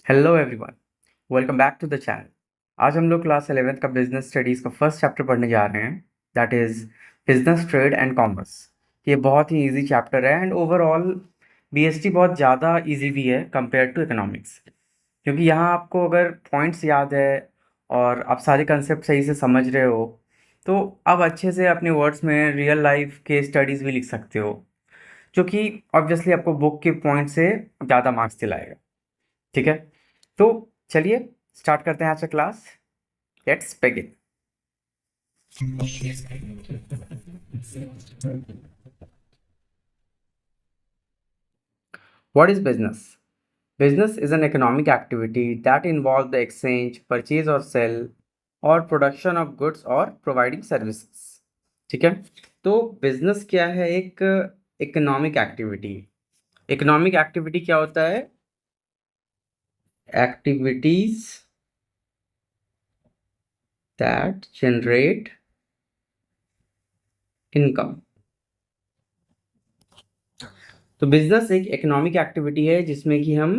Hello everyone, welcome back to the channel. आज हम लोग क्लास 11th का बिजनेस स्टडीज़ का फर्स्ट चैप्टर पढ़ने जा रहे हैं, that is business trade and commerce. ये बहुत ही इजी चैप्टर है एंड ओवरऑल बीएसटी बहुत ज़्यादा इजी भी है कंपेयर टू इकोनॉमिक्स, क्योंकि यहाँ आपको अगर पॉइंट्स याद है और आप सारे कंसेप्ट सही से समझ रहे हो तो आप अच्छे से अपने वर्ड्स में रियल लाइफ के स्टडीज़ भी लिख सकते हो, जो कि ऑब्वियसली आपको बुक के पॉइंट से ज़्यादा मार्क्स दिलाएगा। ठीक है, तो चलिए स्टार्ट करते हैं आज का class. Let's begin. What is business? Business is an economic activity that involves the exchange, purchase or sell, or production of goods or providing services. ठीक है, तो बिजनेस क्या है? एक इकोनॉमिक एक्टिविटी। इकोनॉमिक एक्टिविटी क्या होता है? Activities that generate income. तो बिजनेस एक इकोनॉमिक एक्टिविटी है जिसमें कि हम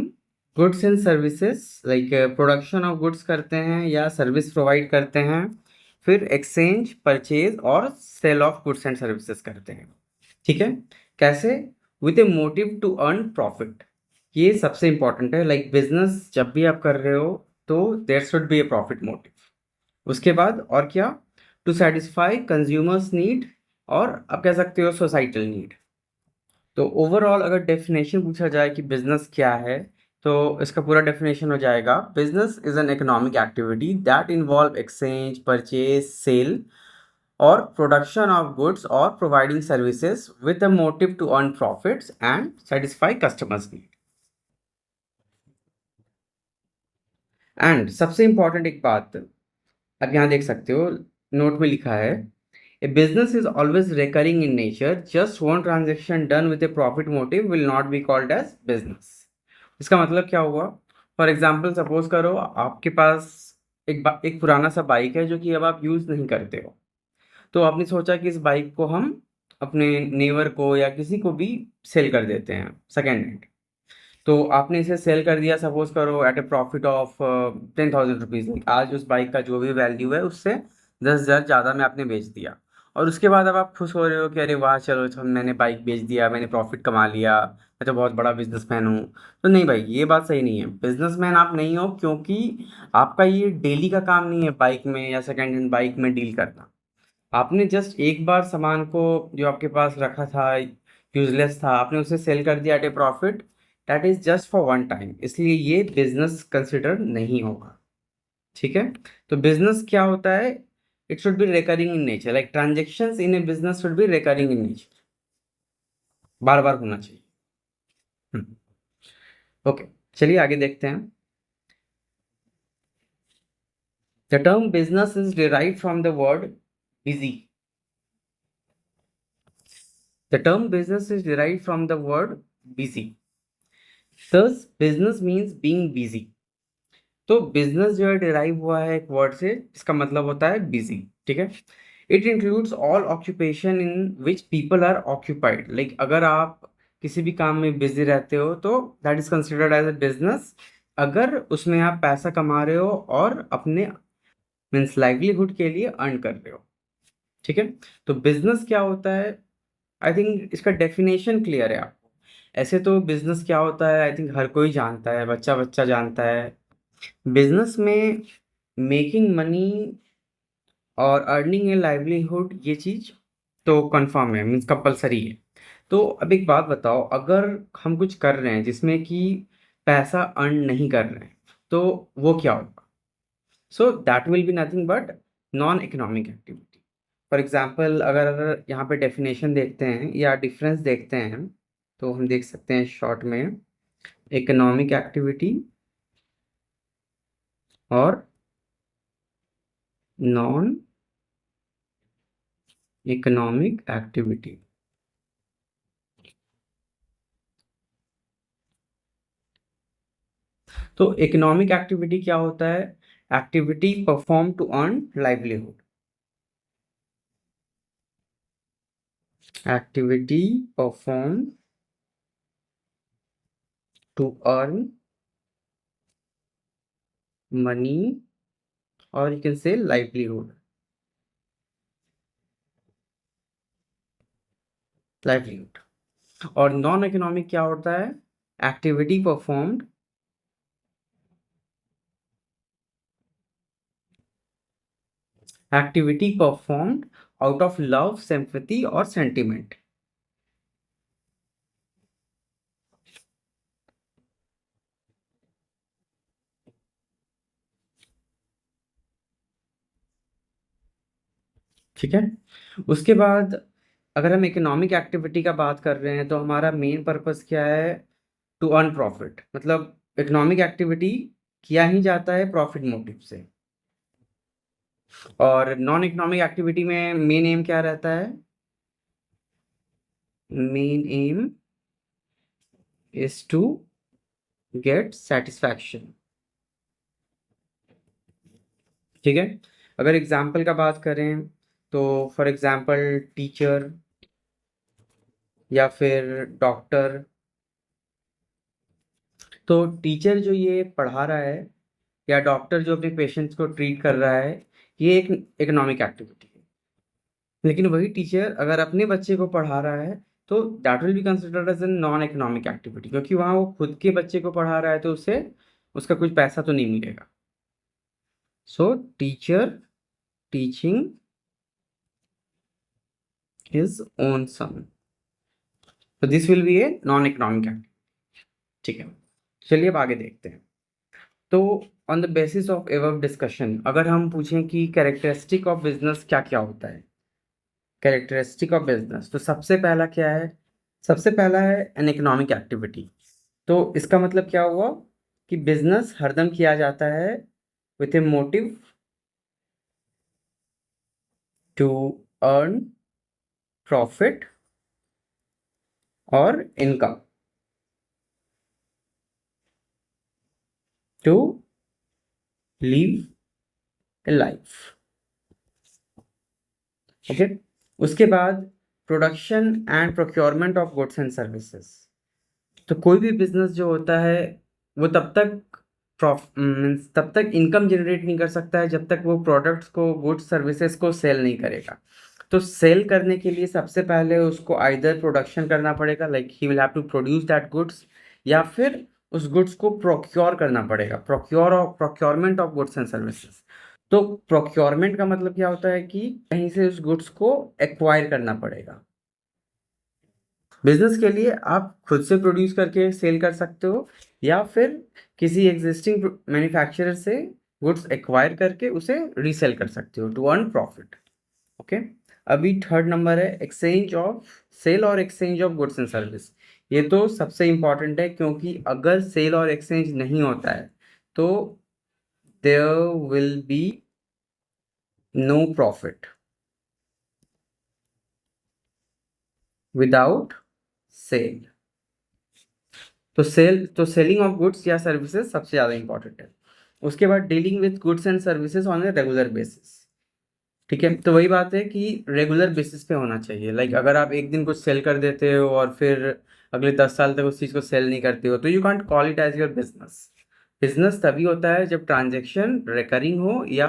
goods and services like production of goods करते हैं या सर्विस प्रोवाइड करते हैं, फिर एक्सचेंज, परचेज और sale of goods and services करते हैं। ठीक है, कैसे? With a motive to earn profit. ये सबसे इंपॉर्टेंट है। लाइक बिजनेस जब भी आप कर रहे हो तो there should be a profit motive. उसके बाद और क्या? टू सेटिस्फाई कंज्यूमर्स नीड, और आप कह सकते हो सोसाइटल नीड। तो ओवरऑल अगर डेफिनेशन पूछा जाए कि बिजनेस क्या है, तो इसका पूरा डेफिनेशन हो जाएगा, business is an economic activity that involve exchange, purchase, sale और प्रोडक्शन ऑफ गुड्स और providing services with a motive to earn profits and satisfy customers need. And सबसे इंपॉर्टेंट एक बात आप यहाँ देख सकते हो, नोट में लिखा है, a business is always recurring in nature, just one transaction done with a profit motive will not be called as business. इसका मतलब क्या हुआ? फॉर एग्जाम्पल सपोज करो आपके पास एक पुराना सा बाइक है जो कि अब आप यूज़ नहीं करते हो, तो आपने सोचा कि इस बाइक को हम अपने नेबर को या किसी को भी सेल कर देते हैं सेकेंड हैंड। तो आपने इसे सेल कर दिया सपोज करो at a profit of 10,000 rupees. आज उस बाइक का जो भी वैल्यू है उससे 10,000 ज़्यादा में आपने बेच दिया, और उसके बाद अब आप खुश हो रहे हो कि अरे वाह, चलो तो मैंने बाइक बेच दिया, मैंने प्रॉफिट कमा लिया, मैं तो बहुत बड़ा बिजनेसमैन हूँ। तो नहीं भाई, ये बात सही नहीं है। बिजनेसमैन आप नहीं हो, क्योंकि आपका ये डेली का काम नहीं है बाइक में या सेकेंड हैंड बाइक में डील करना। आपने जस्ट एक बार सामान को जो आपके पास रखा था, यूजलेस था, आपने उसे सेल कर दिया at a profit, that is just for one time, इसलिए ये बिजनेस कंसिडर नहीं होगा। ठीक है, तो बिजनेस क्या होता है? It should be recurring in nature, like transactions in a business should be recurring in nature, बार बार होना चाहिए। ओके, चलिए आगे देखते हैं। The term business is derived from the word busy. The term business is derived from the word busy. Thus, business means being busy. तो business जो है डिराइव हुआ है एक वर्ड से, इसका मतलब होता है बिजी। ठीक है, it includes all occupation in which people are occupied. Like अगर आप किसी भी काम में बिजी रहते हो तो that is considered as a business, अगर उसमें आप पैसा कमा रहे हो और अपने मीन्स लाइवलीहुड के लिए अर्न कर रहे हो। ठीक है, तो बिजनेस क्या होता है? आई थिंक इसका डेफिनेशन क्लियर है आपको। ऐसे तो बिजनेस क्या होता है आई थिंक हर कोई जानता है, बच्चा बच्चा जानता है। बिजनेस में मेकिंग मनी और अर्निंग ए लाइवलीहुड, ये चीज तो कंफर्म है, मीन्स कंपलसरी है। तो अब एक बात बताओ, अगर हम कुछ कर रहे हैं जिसमें कि पैसा अर्न नहीं कर रहे हैं, तो वो क्या होगा? So that will be nothing but non economic activity. For example अगर यहाँ पे डेफिनेशन देखते हैं या डिफरेंस देखते हैं, तो हम देख सकते हैं शॉर्ट में, इकोनॉमिक एक्टिविटी और नॉन इकोनॉमिक एक्टिविटी। तो इकोनॉमिक एक्टिविटी क्या होता है? Activity perform to earn livelihood. Activity perform to earn money और यू कैन से लाइवलीहुड। और नॉन इकोनॉमिक क्या होता है? Activity performed out of love, sympathy और सेंटिमेंट। ठीक है। उसके बाद अगर हम इकोनॉमिक एक्टिविटी का बात कर रहे हैं तो हमारा मेन पर्पस क्या है? To earn profit. मतलब इकोनॉमिक एक्टिविटी किया ही जाता है प्रॉफिट मोटिव से। और नॉन इकोनॉमिक एक्टिविटी में मेन एम क्या रहता है? Main aim is to get satisfaction. ठीक है। अगर एग्जाम्पल का बात करें तो फॉर एग्जाम्पल टीचर या फिर डॉक्टर। तो टीचर जो ये पढ़ा रहा है या डॉक्टर जो अपने पेशेंट्स को ट्रीट कर रहा है, ये एक इकोनॉमिक एक्टिविटी है। लेकिन वही टीचर अगर अपने बच्चे को पढ़ा रहा है तो that will be considered as a non economic activity, क्योंकि वहाँ वो खुद के बच्चे को पढ़ा रहा है तो उसे उसका कुछ पैसा तो नहीं मिलेगा। So teacher teaching his own son, तो this will be a non economic activity. ठीक है, चलिए अब आगे देखते हैं। तो on the basis of ever discussion अगर हम पूछें कि कैरेक्टरिस्टिक ऑफ बिजनेस क्या क्या होता है, कैरेक्टरिस्टिक ऑफ बिजनेस, तो सबसे पहला क्या है? सबसे पहला है एन इकोनॉमिक एक्टिविटी। तो इसका मतलब क्या हुआ कि बिजनेस हरदम किया जाता है with a motive to earn profit और income, to live a life. Okay. उसके बाद production and procurement of goods and services. तो कोई भी बिजनेस जो होता है वो तब तक इनकम जनरेट नहीं कर सकता है जब तक वो प्रोडक्ट्स को, गुड्स सर्विसेज को सेल नहीं करेगा। तो सेल करने के लिए सबसे पहले उसको आइदर प्रोडक्शन करना पड़ेगा, like he will have to produce that goods, या फिर उस गुड्स को प्रोक्योर करना पड़ेगा, procurement of goods and services. तो प्रोक्योरमेंट का मतलब क्या होता है कि कहीं से उस गुड्स को एक्वायर करना पड़ेगा। बिजनेस के लिए आप खुद से प्रोड्यूस करके सेल कर सकते हो या फिर किसी एग्जिस्टिंग मैन्युफैक्चरर से गुड्स एक्वायर करके उसे रीसेल कर सकते हो टू अर्न प्रॉफिट। ओके। अभी थर्ड नंबर है एक्सचेंज ऑफ सेल और exchange of goods and service. ये तो सबसे इंपॉर्टेंट है, क्योंकि अगर सेल और एक्सचेंज नहीं होता है तो there will be no profit without sale. तो सेलिंग ऑफ गुड्स या सर्विसेज सबसे ज़्यादा इंपॉर्टेंट है। उसके बाद dealing with goods and services on a regular basis. ठीक है, तो वही बात है कि रेगुलर बेसिस पे होना चाहिए। लाइक अगर आप एक दिन कुछ सेल कर देते हो और फिर अगले 10 साल तक उस चीज़ को सेल नहीं करते हो तो you can't call it as your business. Business तभी होता है जब ट्रांजेक्शन रिकरिंग हो या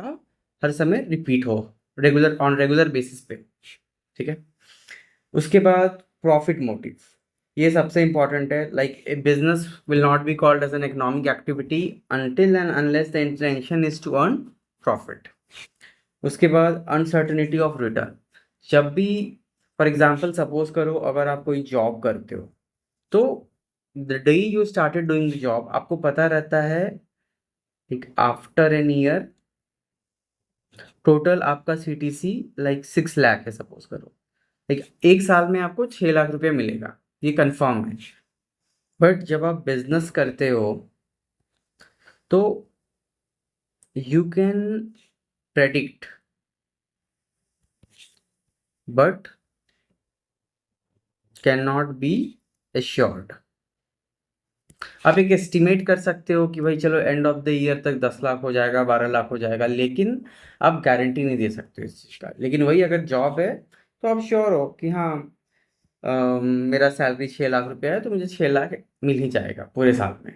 हर समय रिपीट हो, रेगुलर बेसिस पे। ठीक है। उसके बाद प्रॉफिट मोटिव, ये सबसे इंपॉर्टेंट है। Like a business will not be called as an economic activity until and unless the intention is to earn profit. उसके बाद अनसर्टेनिटी ऑफ रिटर्न। जब भी फॉर एग्जांपल सपोज करो अगर आप कोई जॉब करते हो तो the day you started doing the job आपको पता रहता है एक आफ्टर एन ईयर टोटल आपका सीटीसी लाइक 6 लाख है सपोज करो। लाइक एक साल में आपको 6 लाख रुपया मिलेगा, ये कंफर्म है। बट जब आप बिजनेस करते हो तो you can predict but can not be assured. आप एक एस्टिमेट कर सकते हो कि भाई चलो एंड ऑफ द ईयर तक 10 लाख हो जाएगा, 12 लाख हो जाएगा, लेकिन आप गारंटी नहीं दे सकते इस चीज़ का। लेकिन वही अगर जॉब है तो आप श्योर हो कि हाँ मेरा सैलरी 6 लाख रुपया है तो मुझे 6 लाख मिल ही जाएगा पूरे साल में।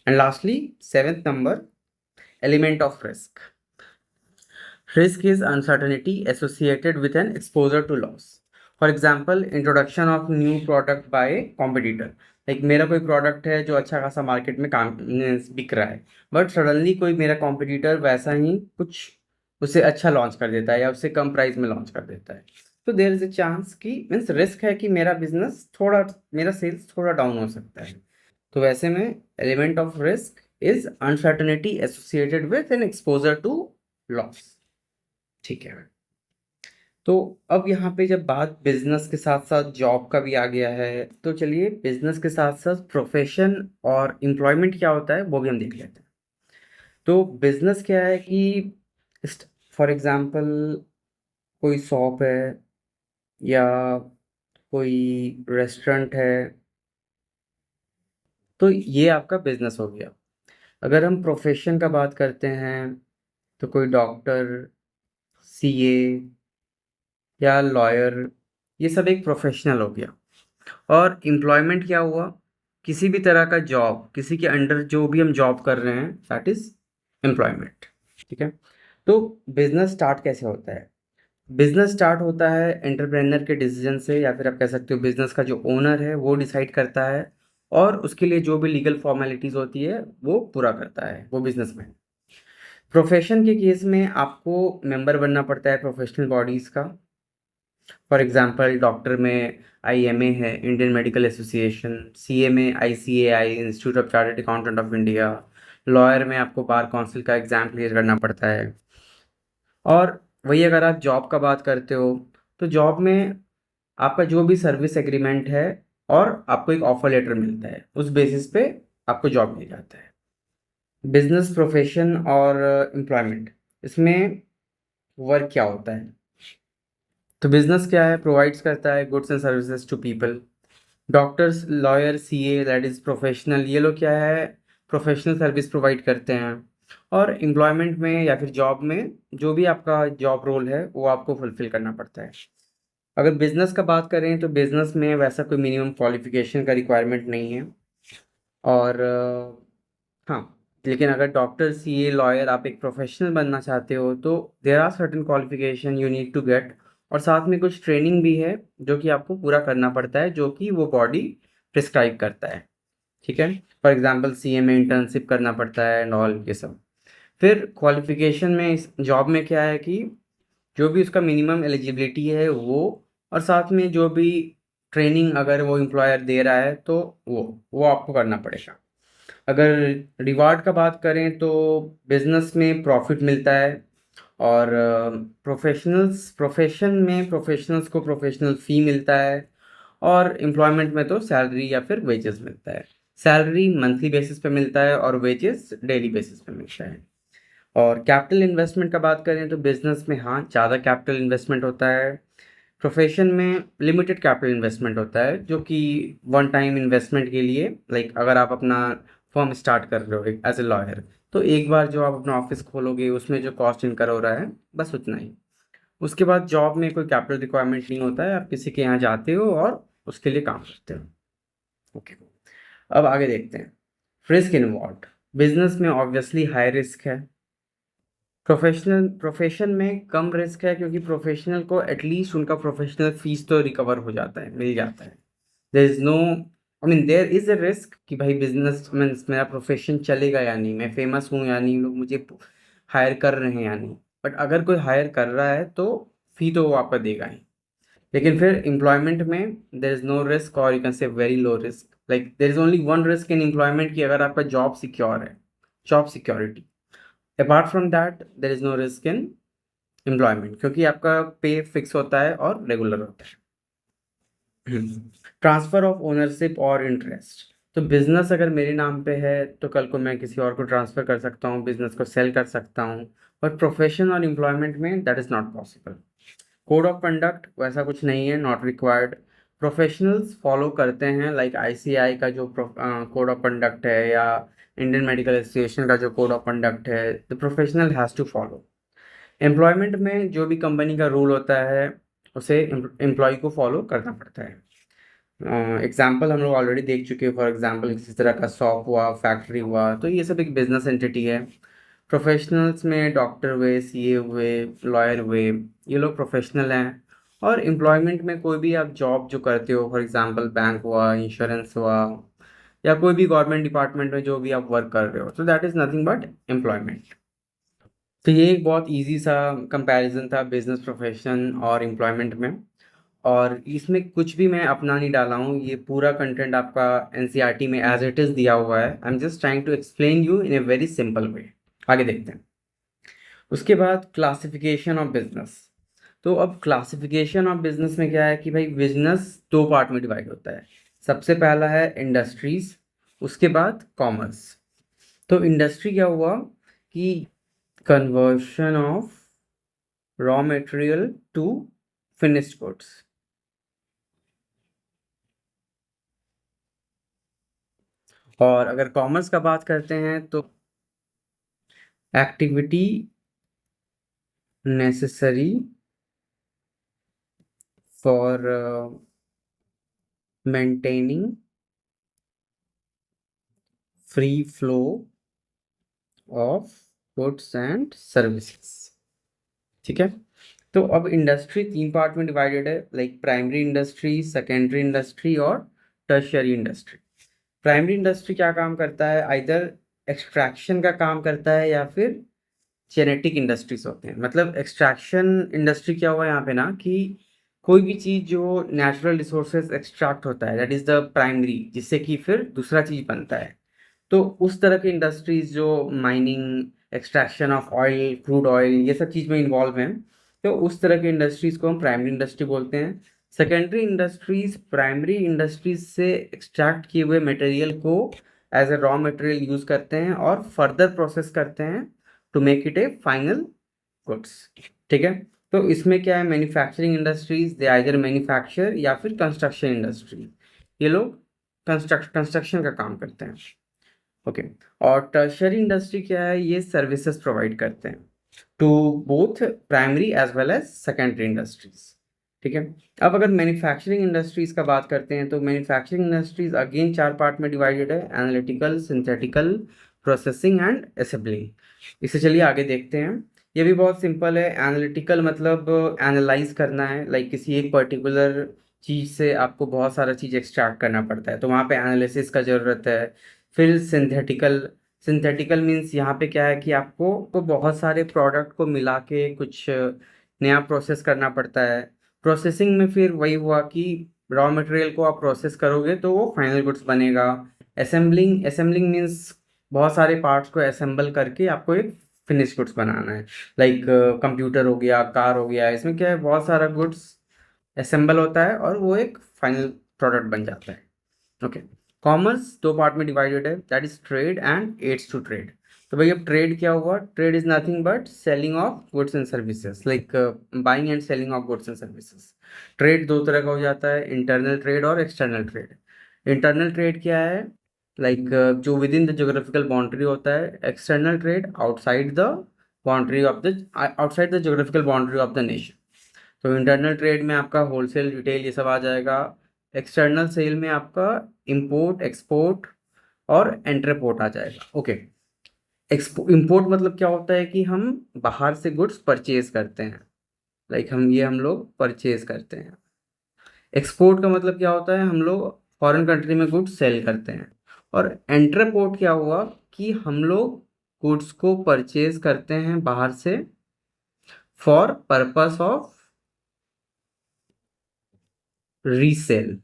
And lastly 7th number element of risk. Risk is uncertainty associated with an exposure to loss. For example, introduction of new product by a competitor. Like मेरा कोई प्रोडक्ट है जो अच्छा खासा मार्केट में काम बिक रहा है, बट सडनली कोई मेरा कॉम्पिटिटर वैसा ही कुछ उससे अच्छा लॉन्च कर देता है या उससे कम प्राइस में लॉन्च कर देता है. तो देयर इज अ चांस कि मीन्स रिस्क है कि मेरा बिजनेस थोड़ा, मेरा सेल्स थोड़ा डाउन हो सकता है. तो वैसे में element of risk is uncertainty associated with an exposure to loss. ठीक है. तो अब यहाँ पे जब बात बिजनेस के साथ साथ जॉब का भी आ गया है, तो चलिए बिजनेस के साथ साथ प्रोफेशन और एम्प्लॉयमेंट क्या होता है वो भी हम देख लेते हैं. तो बिजनेस क्या है कि फॉर एग्जांपल कोई शॉप है या कोई रेस्टोरेंट है, तो ये आपका बिजनेस हो गया. अगर हम प्रोफेशन का बात करते हैं तो कोई डॉक्टर, सीए या लॉयर, ये सब एक प्रोफेशनल हो गया. और एम्प्लॉयमेंट क्या हुआ, किसी भी तरह का जॉब, किसी के अंडर जो भी हम जॉब कर रहे हैं, दैट इज एम्प्लॉयमेंट. ठीक है. तो बिजनेस स्टार्ट कैसे होता है? बिजनेस स्टार्ट होता है एंटरप्रेन्योर के डिसीजन से, या फिर आप कह सकते हो बिजनेस का जो ओनर है वो डिसाइड करता है, और उसके लिए जो भी लीगल फॉर्मेलिटीज होती है वो पूरा करता है वो बिजनेसमैन. प्रोफेशन के केस में आपको मेंबर बनना पड़ता है प्रोफेशनल बॉडीज का. फॉर एग्जांपल डॉक्टर में आईएमए है, इंडियन मेडिकल एसोसिएशन. सीए में ICAI, institute of chartered accountant of India. Lawyer में आपको बार काउंसिल का एग्जाम क्लियर करना पड़ता है. और वही अगर आप जॉब का बात करते हो, तो जॉब में आपका जो भी सर्विस एग्रीमेंट है और आपको एक ऑफर लेटर मिलता है, उस बेसिस पे आपको जॉब मिल जाता है. बिजनेस, प्रोफेशन और एम्प्लॉयमेंट, इसमें वर्क क्या होता है? तो बिजनेस क्या है? प्रोवाइड्स करता है goods and services to people. Doctors, lawyer, CA, that is professional, ये लोग क्या है, प्रोफेशनल सर्विस प्रोवाइड करते हैं. और एम्प्लॉयमेंट में या फिर जॉब में जो भी आपका जॉब रोल है वो आपको फुलफिल करना पड़ता है. अगर बिजनेस का बात करें तो बिजनेस में वैसा कोई मिनिमम क्वालिफिकेशन का रिक्वायरमेंट नहीं है. और हाँ, लेकिन अगर डॉक्टर, सीए, लॉयर आप एक प्रोफेशनल बनना चाहते हो तो there are certain qualification you need to get. और साथ में कुछ ट्रेनिंग भी है जो कि आपको पूरा करना पड़ता है, जो कि वो बॉडी प्रिस्क्राइब करता है. ठीक है. फॉर एग्जांपल सीए में इंटर्नशिप करना पड़ता है एंड ऑल ये सब. फिर क्वालिफिकेशन में इस जॉब में क्या है कि जो भी उसका मिनिमम एलिजिबिलिटी है वो, और साथ में जो भी ट्रेनिंग अगर वो एम्प्लॉयर दे रहा है तो वो आपको करना पड़ेगा. अगर रिवार्ड का बात करें तो बिजनेस में प्रॉफिट मिलता है, और प्रोफेशनल्स को प्रोफेशनल फी मिलता है. और एम्प्लॉयमेंट में तो सैलरी या फिर वेजेस मिलता है. सैलरी मंथली बेसिस पे मिलता है और वेजेस डेली बेसिस पे मिलता है. और कैपिटल इन्वेस्टमेंट का बात करें तो बिजनेस में हाँ ज़्यादा कैपिटल इन्वेस्टमेंट होता है. प्रोफेशन में लिमिटेड कैपिटल इन्वेस्टमेंट होता है, जो कि वन टाइम इन्वेस्टमेंट के लिए, लाइक अगर आप अपना फर्म स्टार्ट कर रहे हो एज ए लॉयर, तो एक बार जो आप अपना ऑफिस खोलोगे उसमें जो कॉस्ट इनकर हो रहा है बस उतना ही. उसके बाद जॉब में कोई कैपिटल रिक्वायरमेंट नहीं होता है, आप किसी के यहाँ जाते हो और उसके लिए काम करते हो. ओके. अब आगे देखते हैं. Risk involve. बिजनेस में ऑब्वियसली हाई रिस्क है. प्रोफेशन में कम रिस्क है, क्योंकि प्रोफेशनल को एटलीस्ट उनका प्रोफेशनल फीस तो रिकवर हो जाता है, मिल जाता है. There is no, I mean there is a risk कि भाई बिजनेस मीन्स मेरा प्रोफेशन चलेगा या नहीं, मैं फेमस हूँ या नहीं, लोग मुझे हायर कर रहे हैं या नहीं. बट अगर कोई हायर कर रहा है तो फी तो वो आपका देगा ही. लेकिन फिर एम्प्लॉयमेंट में देर इज नो रिस्क, और you can say very low risk. Like there is only one risk in employment कि अगर आपका जॉब सिक्योर है, job security. Apart from that there is no risk in employment, क्योंकि आपका पे fix होता है और रेगुलर होता है. ट्रांसफर ऑफ ओनरशिप और इंटरेस्ट. तो बिजनेस अगर मेरे नाम पे है तो कल को मैं किसी और को ट्रांसफर कर सकता हूँ, बिजनेस को सेल कर सकता हूँ. बट प्रोफेशन और एम्प्लॉयमेंट में that is not possible. Code of conduct वैसा कुछ नहीं है, नॉट रिक्वायर्ड. प्रोफेशनल्स फॉलो करते हैं, लाइक आईसीआई का जो कोड ऑफ कंडक्ट है या इंडियन मेडिकल एसोसिएशन का जो कोड ऑफ कंडक्ट है, the professional has to follow. Employment में जो भी कंपनी का रूल होता है उसे एम्प्लॉय को फॉलो करना पड़ता है. एग्जाम्पल हम लोग ऑलरेडी देख चुके हैं. फॉर एग्जाम्पल किसी तरह का शॉप हुआ, फैक्ट्री हुआ, तो ये सब एक बिजनेस एंटिटी है. प्रोफेशनल्स में डॉक्टर हुए, सीए हुए, लॉयर हुए, ये लोग प्रोफेशनल हैं। और एम्प्लॉयमेंट में कोई भी आप जॉब जो करते हो, फॉर एग्जांपल बैंक हुआ, इंश्योरेंस हुआ, या कोई भी गवर्नमेंट डिपार्टमेंट में जो भी आप वर्क कर रहे हो, तो that is nothing but employment. तो ये एक बहुत इजी सा कंपैरिजन था बिजनेस प्रोफेशन और एम्प्लॉयमेंट में। और इसमें कुछ भी मैं अपना नहीं डाला हूँ, ये पूरा कंटेंट आपका एनसीईआरटी में एज इट इज़ दिया हुआ है। I am just trying to explain you in a very simple way. आगे देखते हैं। उसके बाद क्लासिफिकेशन ऑफ बिजनेस। तो अब क्लासिफिकेशन ऑफ बिजनेस में क्या है कि भाई बिजनेस दो पार्ट में डिवाइड होता है। सबसे पहला है इंडस्ट्रीज, उसके बाद कॉमर्स। तो इंडस्ट्री क्या हुआ कि conversion of raw material to finished goods. और अगर कॉमर्स का बात करते हैं तो activity necessary for maintaining free flow of goods and services. ठीक है। तो अब इंडस्ट्री तीन पार्ट में डिवाइडेड है, like primary industry, secondary industry और टर्शियरी इंडस्ट्री। प्राइमरी इंडस्ट्री क्या काम करता है, आइदर एक्सट्रैक्शन का काम करता है या फिर जेनेटिक इंडस्ट्रीज होते हैं। मतलब एक्सट्रैक्शन इंडस्ट्री क्या हुआ यहाँ पे ना कि कोई भी चीज़ जो नेचुरल रिसोर्सेज एक्सट्रैक्ट होता है, दैट इज़ द प्राइमरी, जिससे कि फिर दूसरा चीज़ बनता है। तो उस तरह की इंडस्ट्रीज जो mining, extraction of oil, crude oil, ये सब चीज़ में इन्वॉल्व हैं, तो उस तरह की इंडस्ट्रीज को हम प्राइमरी इंडस्ट्री बोलते हैं। सेकेंडरी इंडस्ट्रीज प्राइमरी इंडस्ट्रीज से एक्सट्रैक्ट किए हुए मटेरियल को as a raw material use करते हैं और फर्दर प्रोसेस करते हैं to make it a final goods. ठीक है। तो इसमें क्या है, manufacturing industries they either manufacture या फिर कंस्ट्रक्शन इंडस्ट्री, ये लोग कंस्ट्रक्शन का काम करते हैं। ओके। और टर्शियरी इंडस्ट्री क्या है, ये सर्विसेज प्रोवाइड करते हैं to both primary as well as secondary industries. ठीक है। अब अगर मैन्युफैक्चरिंग इंडस्ट्रीज का बात करते हैं तो मैन्युफैक्चरिंग इंडस्ट्रीज अगेन चार पार्ट में डिवाइडेड है, analytical, synthetical, processing and assembling. इसे चलिए आगे देखते हैं। ये भी बहुत सिंपल है। एनालिटिकल मतलब एनालाइज करना है, लाइक किसी एक पर्टिकुलर चीज़ से आपको बहुत सारा चीज़ एक्सट्रैक्ट करना पड़ता है, तो वहाँ पे एनालिसिस का ज़रूरत है। फिर सिंथेटिकल, सिंथेटिकल मीन्स यहाँ पे क्या है कि आपको तो बहुत सारे प्रोडक्ट को मिला के कुछ नया प्रोसेस करना पड़ता है। प्रोसेसिंग में फिर वही हुआ कि रॉ मटेरियल को आप प्रोसेस करोगे तो वो फाइनल गुड्स बनेगा। असेंबलिंग, असेंबलिंग मीन्स बहुत सारे पार्ट्स को असेंबल करके आपको एक फिनिश गुड्स बनाना है, लाइक कंप्यूटर हो गया, कार हो गया, इसमें क्या है बहुत सारा गुड्स असेंबल होता है और वो एक फाइनल प्रोडक्ट बन जाता है। ओके। कॉमर्स दो पार्ट में डिवाइडेड है, that is trade and aids to trade. तो भाई अब ट्रेड क्या हुआ, trade is nothing but selling of goods and services, like buying and selling of goods and services. Trade दो तरह का हो जाता है, इंटरनल ट्रेड और एक्सटर्नल ट्रेड। इंटरनल ट्रेड क्या है, लाइक जो within the geographical boundary होता है। External trade outside the boundary of the, outside the geographical boundary of the nation. तो इंटरनल ट्रेड में आपका होलसेल, रिटेल ये सब आ जाएगा। एक्सटर्नल सेल में आपका इंपोर्ट, एक्सपोर्ट और एंट्रपोर्ट आ जाएगा। ओके। इंपोर्ट मतलब क्या होता है कि हम बाहर से गुड्स परचेज करते हैं, लाइक हम लोग परचेज करते हैं। एक्सपोर्ट का मतलब क्या होता है, हम लोग फॉरेन कंट्री में गुड्स सेल करते हैं। और एंट्रपोर्ट क्या हुआ कि हम लोग गुड्स को परचेज करते हैं बाहर से for purpose of resale,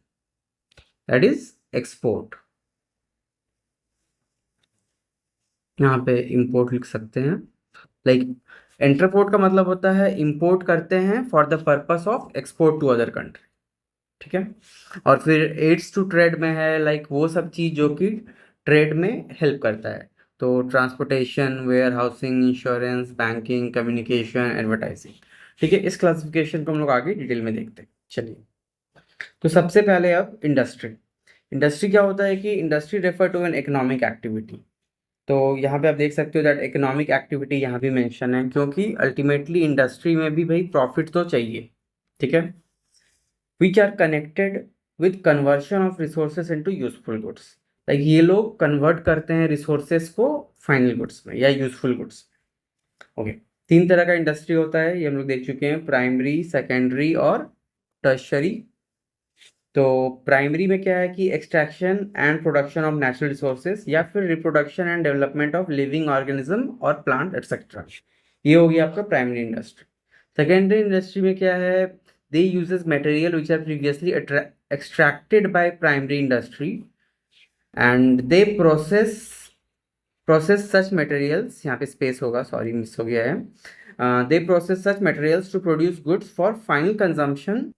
that is export. यहाँ पे इंपोर्ट लिख सकते हैं, लाइक एंटरपोर्ट का मतलब होता है इंपोर्ट करते हैं for the purpose of export to other country. ठीक है। और फिर एड्स टू ट्रेड में है, लाइक वो सब चीज़ जो कि ट्रेड में हेल्प करता है। तो transportation, warehousing, insurance, banking, communication, advertising. ठीक है। इस क्लासिफिकेशन को हम लोग आगे डिटेल में देखते हैं। चलिए। तो सबसे पहले अब इंडस्ट्री। इंडस्ट्री क्या होता है कि industry refer to an economic activity. तो यहाँ पे आप देख सकते हो दैट इकोनॉमिक एक्टिविटी यहाँ भी मेंशन है, क्योंकि अल्टीमेटली इंडस्ट्री में भी भाई प्रॉफिट तो चाहिए। ठीक है। Which are connected with conversion of resources into useful goods, like ये लोग कन्वर्ट करते हैं रिसोर्सेज को फाइनल गुड्स में या यूजफुल गुड्स। ओके, 3 तरह का इंडस्ट्री होता है, ये हम लोग देख चुके हैं, प्राइमरी, सेकेंडरी और टर्शरी। तो प्राइमरी में क्या है कि extraction and production of natural resources या फिर reproduction and development of living organism और प्लांट एटसेट्रा, ये हो गया आपका प्राइमरी इंडस्ट्री। सेकेंडरी इंडस्ट्री में क्या है, they uses material which are previously extracted by primary industry and they process such materials, यहाँ पे स्पेस होगा, सॉरी मिस हो गया है, they process such materials to produce goods for final consumption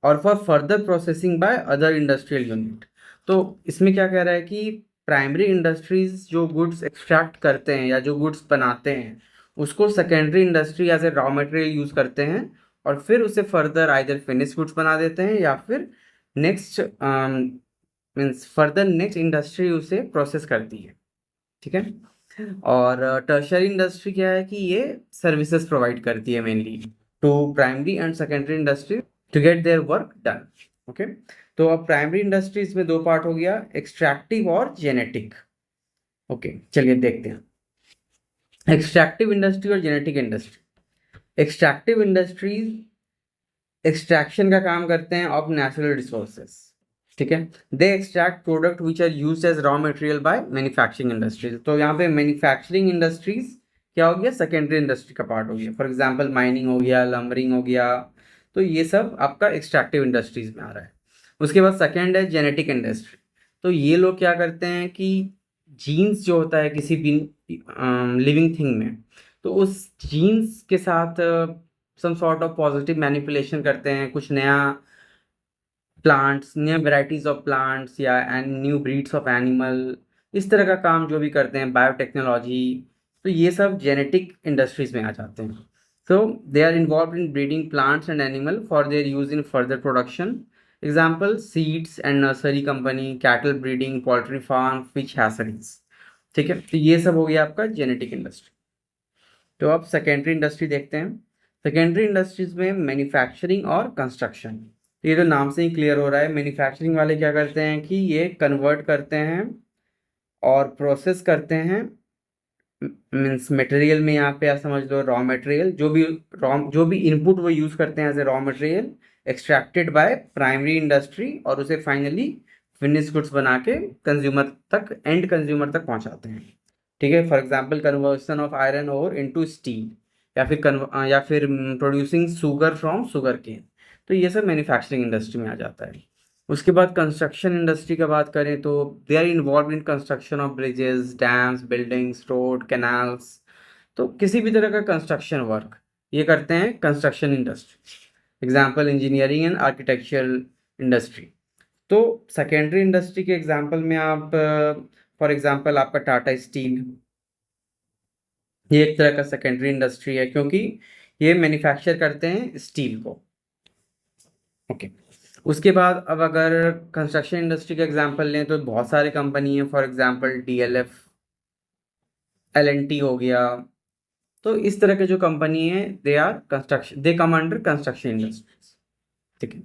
और for further processing by other industrial unit. तो इसमें क्या कह रहा है कि प्राइमरी इंडस्ट्रीज जो गुड्स एक्सट्रैक्ट करते हैं या जो गुड्स बनाते हैं उसको secondary industry as a raw material use करते हैं और फिर उसे फर्दर आइदर फिनिश गुड्स बना देते हैं या फिर next means further next industry उसे प्रोसेस करती है। ठीक है, और टर्शरी इंडस्ट्री क्या है कि ये सर्विसेज प्रोवाइड करती है mainly to primary and secondary industry to get their work done. Okay, तो अब प्राइमरी इंडस्ट्रीज में 2 पार्ट हो गया, एक्सट्रैक्टिव और जेनेटिक। ओके, चलिए देखते हैं एक्सट्रैक्टिव इंडस्ट्री और genetic industry. Extractive industries extraction का काम करते हैं ऑफ नेचुरल रिसोर्सेज। ठीक है, they extract product which are used as raw material by manufacturing industries. तो यहाँ पे मैन्युफैक्चरिंग इंडस्ट्रीज क्या हो गया, सेकेंडरी इंडस्ट्री का पार्ट हो गया। फॉर एग्जांपल माइनिंग हो गया, लंबरिंग हो गया, तो ये सब आपका एक्सट्रैक्टिव इंडस्ट्रीज में आ रहा है। उसके बाद सेकेंड है जेनेटिक इंडस्ट्री। तो ये लोग क्या करते हैं कि जीन्स जो होता है किसी भी लिविंग थिंग में, तो उस जीन्स के साथ some sort of positive manipulation करते हैं, कुछ नया plants, new varieties of plants या न्यू ब्रीड्स ऑफ एनिमल, इस तरह का काम जो भी करते हैं, बायोटेक्नोलॉजी, तो ये सब जेनेटिक इंडस्ट्रीज में आ जाते हैं। So they are involve in breeding plants and animal for their use in further production. Example seeds and nursery company, cattle breeding, poultry farm, fish hatcheries. ठीक है, तो ये सब हो गया आपका जेनेटिक इंडस्ट्री। तो अब सेकेंडरी इंडस्ट्री देखते हैं। सेकेंडरी इंडस्ट्रीज में मैन्युफैक्चरिंग और कंस्ट्रक्शन। ये तो नाम से ही क्लियर हो रहा है, मैन्युफैक्चरिंग वाले क्या करते हैं कि ये कन्वर्ट करते हैं और प्रोसेस करते हैं, मीन्स मटेरियल में यहाँ पे आप समझ लो रॉ मटेरियल, जो भी इनपुट वो यूज करते हैं as a raw material extracted by primary industry और उसे फाइनली फिनिश गुड्स बना के कंज्यूमर तक, एंड कंज्यूमर तक पहुंचाते हैं। ठीक है, for example conversion of iron ore into steel या फिर producing sugar from sugar cane, तो ये सब मैन्युफैक्चरिंग इंडस्ट्री में आ जाता है। उसके बाद कंस्ट्रक्शन इंडस्ट्री का बात करें तो they are involve in construction of bridges, dams, buildings, road, canals, तो किसी भी तरह का कंस्ट्रक्शन वर्क ये करते हैं construction industry. Example engineering and architectural industry. तो सेकेंडरी इंडस्ट्री के एग्जाम्पल में आप फॉर एग्जाम्पल आपका टाटा स्टील, ये एक तरह का सेकेंडरी इंडस्ट्री है क्योंकि ये मैन्युफैक्चर करते हैं स्टील को। ओके, उसके बाद अब अगर कंस्ट्रक्शन इंडस्ट्री का एग्जांपल लें तो बहुत सारे कंपनी है, फॉर एग्जांपल डीएलएफ, एलएनटी हो गया, तो इस तरह के जो कंपनी है they are construction, they come under construction industries. ठीक है,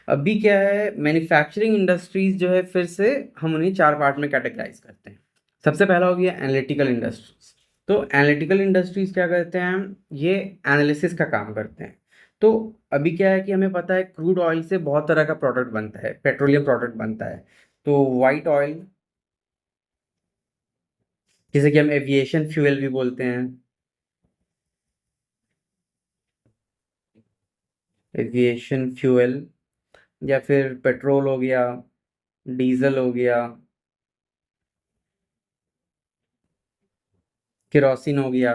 अभी क्या है, मैन्युफैक्चरिंग इंडस्ट्रीज जो है फिर से हम उन्हें 4 पार्ट में कैटेगराइज करते हैं। सबसे पहला हो गया एनालिटिकल इंडस्ट्रीज। तो एनालिटिकल इंडस्ट्रीज क्या करते हैं, ये एनालिसिस का काम करते हैं। तो अभी क्या है कि हमें पता है क्रूड ऑयल से बहुत तरह का प्रोडक्ट बनता है, पेट्रोलियम प्रोडक्ट बनता है। तो वाइट ऑयल, जिसे कि हम एविएशन फ्यूल भी बोलते हैं, एविएशन फ्यूल, या फिर पेट्रोल हो गया, डीजल हो गया, केरोसिन हो गया।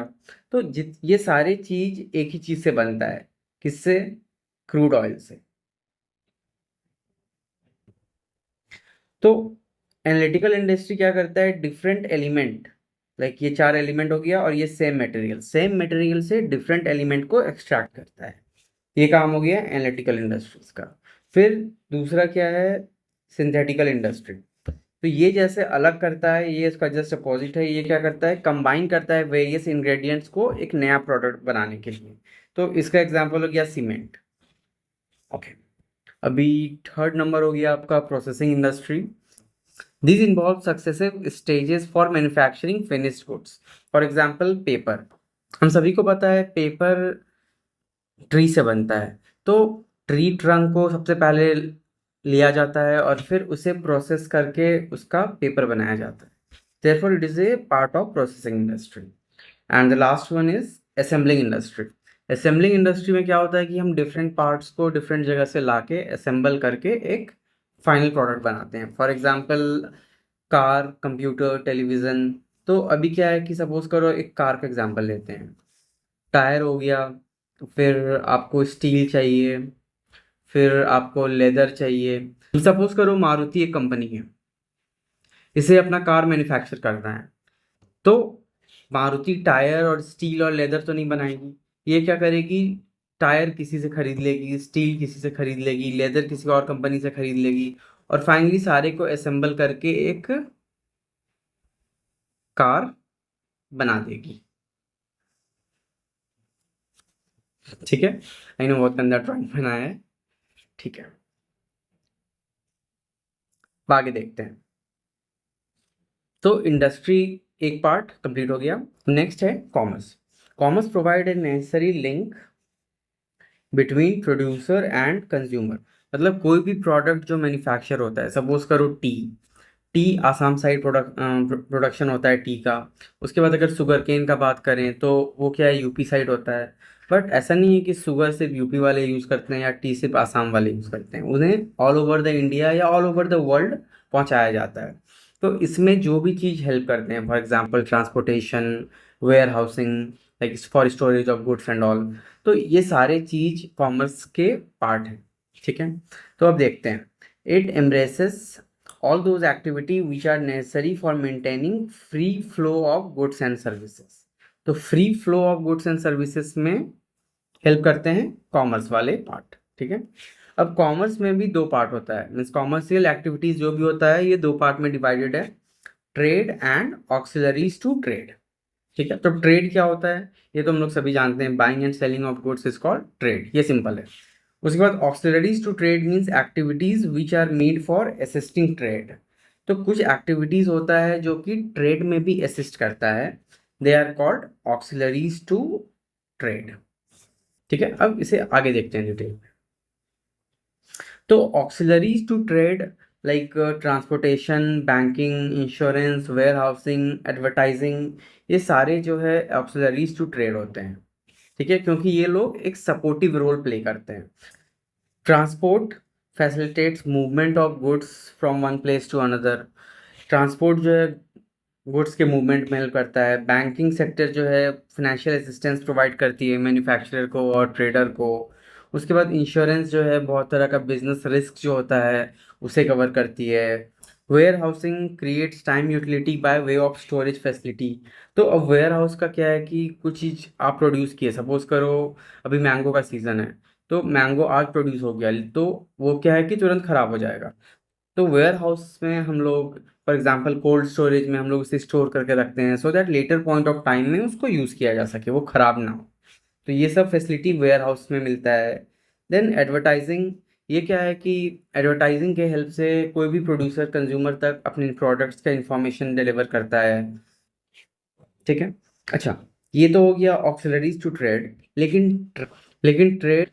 तो ये सारी चीज एक ही चीज से बनता है, किससे, क्रूड ऑयल से। तो एनालिटिकल इंडस्ट्री क्या करता है, डिफरेंट एलिमेंट, लाइक ये 4 एलिमेंट हो गया और ये सेम मटेरियल से डिफरेंट एलिमेंट को एक्सट्रैक्ट करता है, ये काम हो गया एनालिटिकल इंडस्ट्रीज का। फिर दूसरा क्या है, सिंथेटिकल इंडस्ट्री। तो ये जैसे अलग करता है, ये इसका जस्ट अपोजिट है, ये क्या करता है, कंबाइन करता है वेरियस इंग्रेडिएंट्स को एक नया प्रोडक्ट बनाने के लिए। तो इसका एग्जांपल हो गया सीमेंट। ओके, अभी थर्ड नंबर हो गया आपका processing industry. These involve successive stages for manufacturing finished goods. For example, paper. हम सभी को पता है पेपर ट्री से बनता है, तो ट्री ट्रंक को सबसे पहले लिया जाता है और फिर उसे प्रोसेस करके उसका पेपर बनाया जाता है. Therefore, it is a part of processing industry. And the last one is assembling industry. Assembling industry में क्या होता है कि हम डिफरेंट पार्ट्स को डिफरेंट जगह से लाके असेंबल करके एक फाइनल प्रोडक्ट बनाते हैं. For example car, computer, television. तो अभी क्या है कि सपोज करो एक कार का एग्जांपल लेते हैं. टायर हो गया, फिर आपको स्टील चाहिए, फिर आपको लेदर चाहिए. सपोज करो मारुति एक कंपनी है, इसे अपना कार मैन्युफैक्चर करना है, तो मारुति टायर और स्टील और लेदर तो नहीं बनाएगी. ये क्या करेगी, टायर किसी से खरीद लेगी, स्टील किसी से खरीद लेगी, लेदर किसी और कंपनी से खरीद लेगी और फाइनली सारे को असेंबल करके एक कार बना देगी. ठीक है, आई नो बहुत गंदा ड्राइंग बनाया है. ठीक है, अब आगे देखते हैं. तो इंडस्ट्री एक पार्ट कंप्लीट हो गया. नेक्स्ट है commerce. Commerce provide a necessary link between producer and consumer. मतलब कोई भी प्रोडक्ट जो मैन्युफैक्चर होता है, सपोज करो टी आसाम साइड प्रोडक्शन होता है टी का. उसके बाद अगर शुगर केन का बात करें तो वो क्या है, यूपी साइड होता है. बट ऐसा नहीं है कि शुगर सिर्फ यूपी वाले यूज़ करते हैं या टी सिर्फ आसाम वाले यूज़ करते हैं. उन्हें ऑल ओवर द इंडिया या ऑल ओवर द वर्ल्ड पहुंचाया जाता है. तो इसमें जो भी चीज़ हेल्प करते हैं, for example transportation, warehousing, like for storage of goods and all, तो ये सारे चीज़ कॉमर्स के पार्ट हैं. ठीक है, तो अब देखते हैं. It embraces all those activity which are necessary for maintaining free flow of goods and services. तो free flow of goods and services में हेल्प करते हैं कॉमर्स वाले पार्ट. ठीक है, अब कॉमर्स में भी दो पार्ट होता है, मीन्स कॉमर्शियल एक्टिविटीज जो भी होता है ये दो पार्ट में डिवाइडेड है, trade and auxiliaries to trade. ठीक है, तो ट्रेड क्या होता है ये तो हम लोग सभी जानते हैं, buying and selling of goods is called trade, ये सिंपल है. उसके बाद auxiliaries to trade means activities which are made for assisting trade. तो कुछ एक्टिविटीज होता है जो कि ट्रेड में भी असिस्ट करता है, they are called auxiliaries to trade. ठीक है, अब इसे आगे देखते हैं डिटेल में. तो auxiliaries to trade like transportation, banking, insurance, warehousing, advertising, ये सारे जो है ऑक्सिलरीज टू ट्रेड होते हैं. ठीक है, क्योंकि ये लोग एक सपोर्टिव रोल प्ले करते हैं. Transport facilitates movement of goods from one place to another. Transport जो है गुड्स के मूवमेंट में हेल्प करता है. बैंकिंग सेक्टर जो है फाइनेंशियल असिस्टेंस प्रोवाइड करती है मैन्युफैक्चरर को और ट्रेडर को. उसके बाद इंश्योरेंस जो है बहुत तरह का बिजनेस रिस्क जो होता है उसे कवर करती है. Warehousing creates time utility by way of storage facility. तो अब वेयर हाउस का क्या है कि कुछ चीज़ आप प्रोड्यूस किए, सपोज करो अभी मैंगो का सीज़न है, तो मैंगो आज प्रोड्यूस हो गया तो वो क्या है कि तुरंत ख़राब हो जाएगा. तो वेयर हाउस में हम लोग फॉर एग्जांपल कोल्ड स्टोरेज में हम लोग उसे स्टोर करके रखते हैं so that later point of time में उसको यूज़ किया जा सके, वो ख़राब ना हो. तो ये सब फैसिलिटी वेयर हाउस में मिलता है. देन एडवर्टाइजिंग, ये क्या है कि एडवर्टाइजिंग के हेल्प से कोई भी प्रोड्यूसर कंज्यूमर तक अपने प्रोडक्ट्स का इंफॉर्मेशन डिलीवर करता है. ठीक है, अच्छा, ये तो हो गया ऑक्सिलरीज टू ट्रेड. लेकिन ट्रेड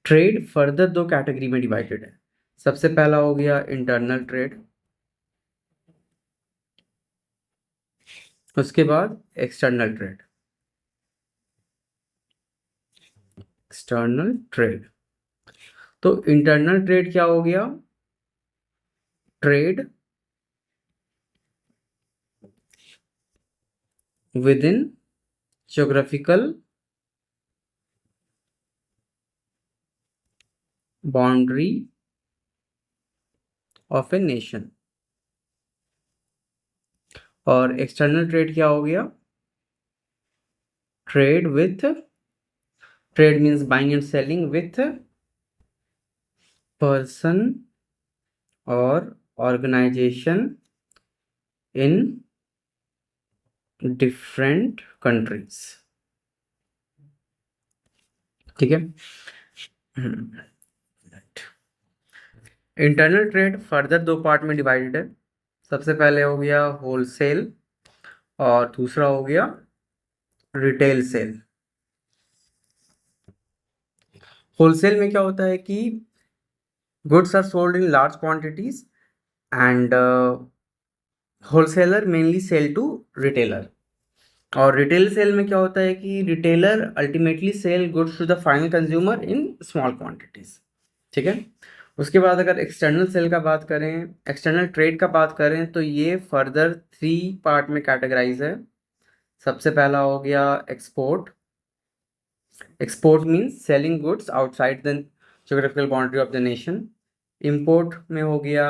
ट्रेड फर्दर दो कैटेगरी में डिवाइडेड है. सबसे पहला हो गया इंटरनल ट्रेड, उसके बाद एक्सटर्नल ट्रेड. एक्सटर्नल ट्रेड, तो इंटरनल ट्रेड क्या हो गया, trade with in geographical boundary of a nation. और एक्सटर्नल ट्रेड क्या हो गया, trade with, trade means buying and selling with person और ऑर्गेनाइजेशन इन डिफरेंट कंट्रीज. ठीक है, इंटरनल ट्रेड फर्दर दो पार्ट में डिवाइडेड है. सबसे पहले हो गया होलसेल और दूसरा हो गया रिटेल सेल। होलसेल में क्या होता है कि goods are sold in large quantities and wholesaler mainly sell to retailer. और रिटेल सेल में क्या होता है कि retailer ultimately sell goods to the final consumer in small quantities. ठीक है। उसके बाद अगर एक्सटर्नल सेल का बात करें, एक्सटर्नल ट्रेड का बात करें, तो ये फर्दर 3 पार्ट में कैटेगराइज है। सबसे पहला हो गया export. Export means selling goods outside the geographical boundary of the nation. Import में हो गया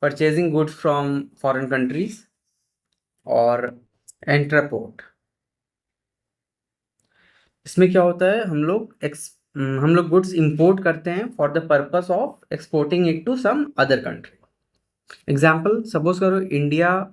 purchasing goods from foreign countries. और एंट्रापोर्ट, इसमें क्या होता है, हम लोग गुड्स इंपोर्ट करते हैं for the purpose of exporting it to some other country. Example, suppose करो इंडिया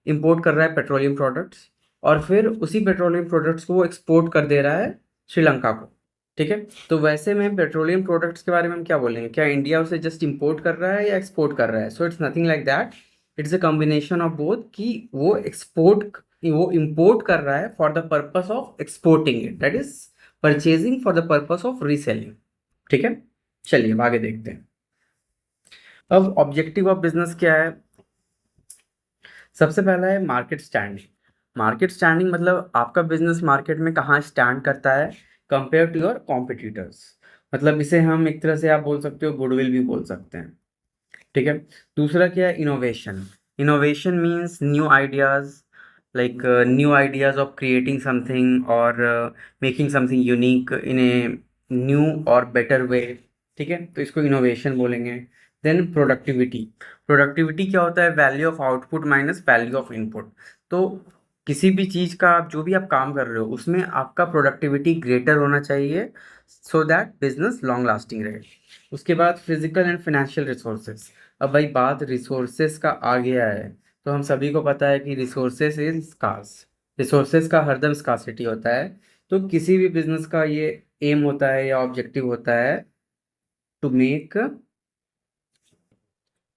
इंपोर्ट कर रहा है पेट्रोलियम प्रोडक्ट्स और फिर उसी पेट्रोलियम प्रोडक्ट्स को वो एक्सपोर्ट कर दे रहा है श्रीलंका को। ठीक है। तो वैसे में पेट्रोलियम प्रोडक्ट्स के बारे में हम क्या बोलेंगे, क्या इंडिया उसे जस्ट इंपोर्ट कर रहा है या एक्सपोर्ट कर रहा है? So it's nothing like that, it's a combination of both, कि वो इंपोर्ट कर रहा है for the purpose of exporting it, that is purchasing for the purpose of reselling. ठीक है। चलिए अब आगे देखते हैं। अब ऑब्जेक्टिव ऑफ बिजनेस क्या है? सबसे पहला है मार्केट स्टैंडिंग। मार्केट स्टैंडिंग मतलब आपका बिजनेस मार्केट में कहाँ स्टैंड करता है कंपेयर टू योर कॉम्पिटिटर्स। मतलब इसे हम एक तरह से आप बोल सकते हो गुडविल भी बोल सकते हैं। ठीक है। दूसरा क्या है, innovation. Innovation means new ideas, like new ideas of creating something और making something unique in a new और बेटर वे। ठीक है, तो इसको इनोवेशन बोलेंगे। Then productivity. प्रोडक्टिविटी क्या होता है, value of output minus value of input. तो किसी भी चीज़ का आप जो भी आप काम कर रहे हो उसमें आपका प्रोडक्टिविटी ग्रेटर होना चाहिए, so that business long lasting रहे। उसके बाद फिजिकल एंड फाइनेंशियल रिसोर्सेज। अब भाई बात रिसोर्सेज का आ गया है, तो हम सभी को पता है कि रिसोर्सेज इज स्कार्स। रिसोर्सेज का हरदम स्कार्सिटी होता है। तो किसी भी बिजनेस का ये एम होता है या ऑब्जेक्टिव होता है to make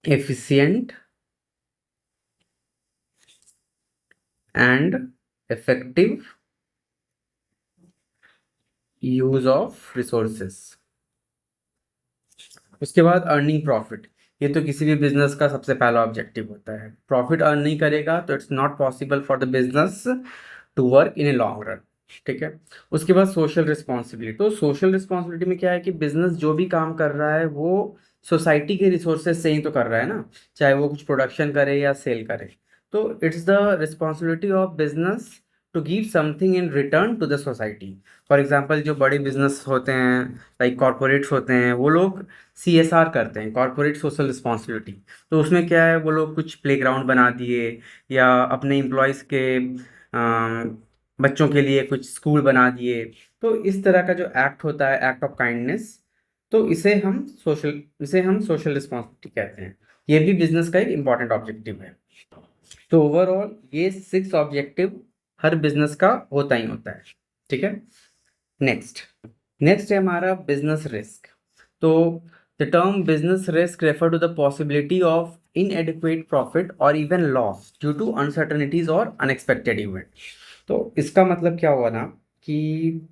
efficient and effective use of resources. उसके बाद अर्निंग प्रॉफिट। ये तो किसी भी बिजनेस का सबसे पहला ऑब्जेक्टिव होता है। प्रॉफिट अर्न नहीं करेगा तो it's not possible for the business to work in a long run. ठीक है। उसके बाद सोशल रिस्पॉन्सिबिलिटी। तो सोशल रिस्पॉन्सिबिलिटी में क्या है कि बिजनेस जो भी काम कर रहा है वो सोसाइटी के रिसोर्सेज से ही तो कर रहा है ना, चाहे वो कुछ प्रोडक्शन करे या सेल करे। तो it's the responsibility of business to give something in return to the society. For example, जो बड़े बिजनेस होते हैं लाइक कॉरपोरेट्स होते हैं, वो लोग CSR करते हैं, कॉरपोरेट सोशल रिस्पॉन्सिबिलिटी। तो उसमें क्या है, वो लोग कुछ प्लेग्राउंड बना दिए या अपने एम्प्लॉयज़ के बच्चों के लिए कुछ स्कूल बना दिए। तो इस तरह का जो एक्ट होता है, एक्ट ऑफ काइंडनेस, तो इसे हम सोशल रिस्पॉन्सिबिलिटी कहते हैं। ये भी बिजनेस का एक इम्पॉर्टेंट ऑब्जेक्टिव है। तो ओवरऑल ये 6 ऑब्जेक्टिव हर बिजनेस का होता ही होता है। ठीक है। नेक्स्ट नेक्स्ट है हमारा बिजनेस रिस्क। तो the term business risk refer to the possibility of inadequate profit और even loss due to uncertainties और अनएक्सपेक्टेड इवेंट। तो इसका मतलब क्या हुआ ना कि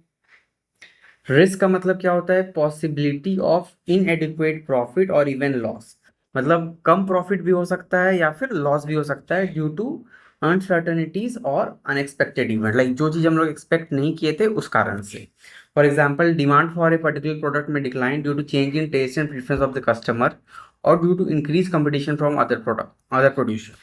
रिस्क का मतलब क्या होता है, पॉसिबिलिटी ऑफ इनएडिक्वेट प्रॉफिट और इवन लॉस। मतलब कम प्रॉफिट भी हो सकता है या फिर लॉस भी हो सकता है ड्यू टू अनसर्टनिटीज और अनएक्सपेक्टेड इवेंट, लाइक जो चीज़ हम लोग एक्सपेक्ट नहीं किए थे उस कारण से। For example, demand for a particular product में decline due to change in taste and preference of the customer और due to increase competition from other producer.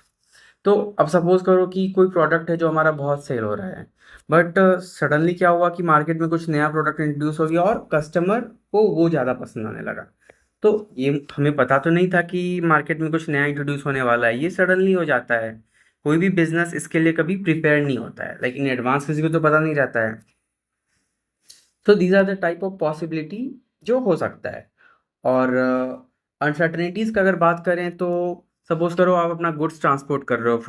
तो अब सपोज करो कि कोई प्रोडक्ट है जो हमारा बहुत सेल हो रहा है, बट सडनली क्या हुआ कि मार्केट में कुछ नया प्रोडक्ट इंट्रोड्यूस हो गया और कस्टमर को वो ज़्यादा पसंद आने लगा। तो ये हमें पता तो नहीं था कि मार्केट में कुछ नया इंट्रोड्यूस होने वाला है, ये सडनली हो जाता है। कोई भी बिजनेस इसके लिए कभी प्रिपेयर नहीं होता है, लाइक इन एडवांस किसी को तो पता नहीं रहता है। तो these are the type of possibility जो हो सकता है। और अनसर्टनिटीज़ का अगर बात करें तो सपोज करो आप अपना गुड्स ट्रांसपोर्ट कर रहे हो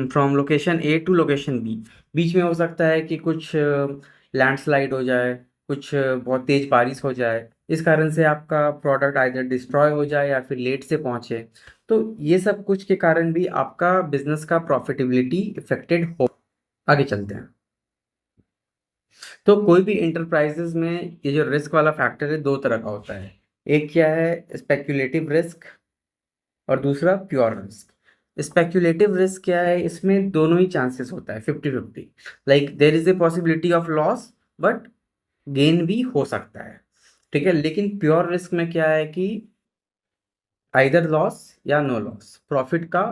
from location A to location B. बीच में हो सकता है कि कुछ लैंडस्लाइड हो जाए, कुछ बहुत तेज़ बारिश हो जाए, इस कारण से आपका प्रोडक्ट आइदर डिस्ट्रॉय हो जाए या फिर लेट से पहुँचे। तो ये सब कुछ के कारण भी आपका बिजनेस का प्रॉफिटेबिलिटी इफेक्टेड हो। आगे चलते हैं। तो कोई भी इंटरप्राइजेज में ये जो रिस्क वाला फैक्टर है दो तरह का होता है। एक क्या है, स्पेक्यूलेटिव रिस्क, और दूसरा प्योर रिस्क। स्पेक्यूलेटिव रिस्क क्या है, इसमें दोनों ही चांसेस होता है 50-50। Like there is a possibility of loss, but gain भी हो सकता है। ठीक है, लेकिन प्योर रिस्क में क्या है कि आइदर लॉस या नो लॉस, प्रॉफिट का